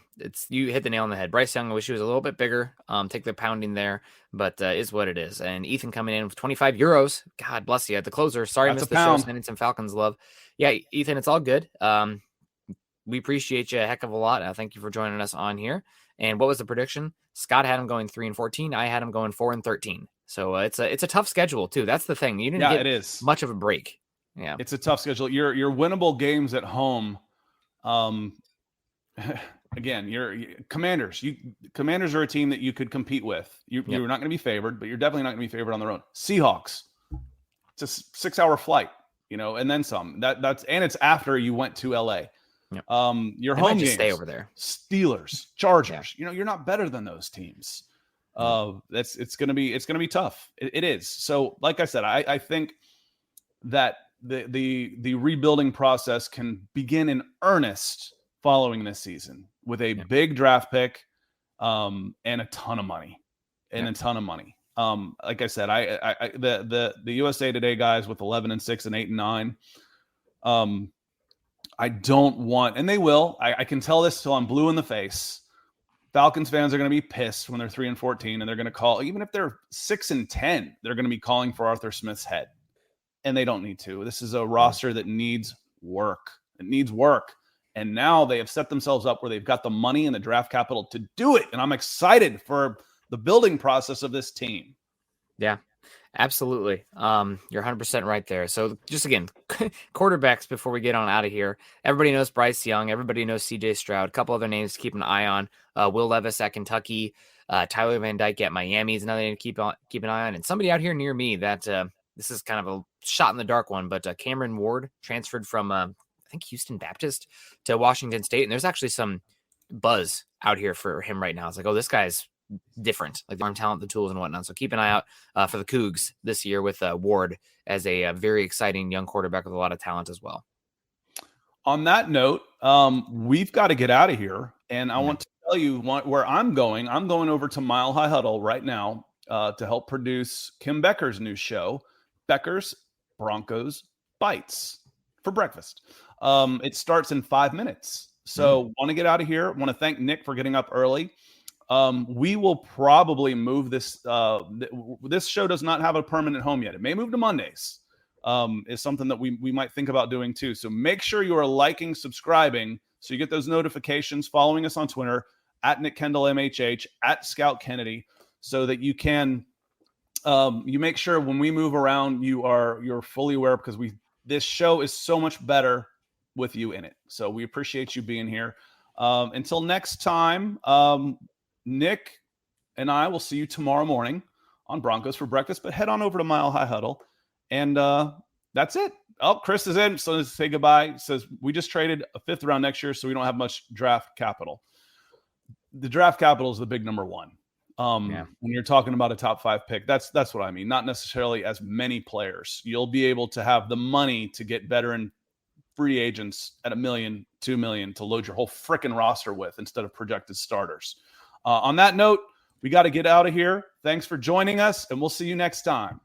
you hit the nail on the head. Bryce Young, I wish he was a little bit bigger. Take the pounding there, but is what it is. And Ethan coming in with 25 euros. God bless you. At the closer. Sorry, I missed the show. Sending some Falcons love. Yeah, Ethan, it's all good. We appreciate you a heck of a lot. Thank you for joining us on here. And what was the prediction? Scott had him going 3-14. I had him going 4-13. So it's a tough schedule too. That's the thing. You didn't get much of a break. Yeah, it's a tough schedule. Your winnable games at home. Again, your Commanders. Commanders are a team that you could compete with. You're not going to be favored, but you're definitely not going to be favored on the road. Seahawks. It's a 6-hour flight, and then some. It's after you went to LA. Yep. Your They home might just games, stay over there. Steelers, Chargers. Yeah. You're not better than those teams. It's gonna be tough. It is. So, like I said, I think that the rebuilding process can begin in earnest following this season with a big draft pick, and a ton of money, Like I said, the USA Today guys with 11-6 and 8-9. I don't want, and they will. I can tell this till I'm blue in the face. Falcons fans are going to be pissed when they're 3-14, and they're going to call, even if they're 6-10, they're going to be calling for Arthur Smith's head, and they don't need to. This is a roster that needs work. It needs work, and now they have set themselves up where they've got the money and the draft capital to do it, and I'm excited for the building process of this team. Yeah. Absolutely. You're 100% right there. So just again, quarterbacks before we get on out of here. Everybody knows Bryce Young. Everybody knows CJ Stroud. A couple other names to keep an eye on. Will Levis at Kentucky. Tyler Van Dyke at Miami is another name to keep an eye on. And somebody out here near me that this is kind of a shot in the dark one, but Cameron Ward transferred from I think Houston Baptist to Washington State. And there's actually some buzz out here for him right now. It's like, oh, this guy's different, like the arm talent, the tools and whatnot. So keep an eye out for the Cougs this year with Ward as a very exciting young quarterback with a lot of talent as well. On that note, we've got to get out of here. And I want to tell you where I'm going. I'm going over to Mile High Huddle right now to help produce Kim Becker's new show, Becker's Broncos Bites, for breakfast. It starts in 5 minutes. So want to get out of here. Want to thank Nick for getting up early. We will probably move this. This show does not have a permanent home yet. It may move to Mondays. Is something that we might think about doing too. So make sure you are liking, subscribing, so you get those notifications, following us on Twitter at Nick Kendall MHH, at Scout Kennedy, so that you can you make sure when we move around, you're fully aware, because this show is so much better with you in it. So we appreciate you being here. Until next time, Nick and I will see you tomorrow morning on Broncos for Breakfast, but head on over to Mile High Huddle. And that's it. Oh, Chris is in. So let's say goodbye. Says we just traded a 5th round next year, so we don't have much draft capital. The draft capital is the big number one. When you're talking about a top 5 pick, that's what I mean. Not necessarily as many players. You'll be able to have the money to get veteran free agents at $1 million, $2 million to load your whole freaking roster with, instead of projected starters. On that note, we got to get out of here. Thanks for joining us, and we'll see you next time.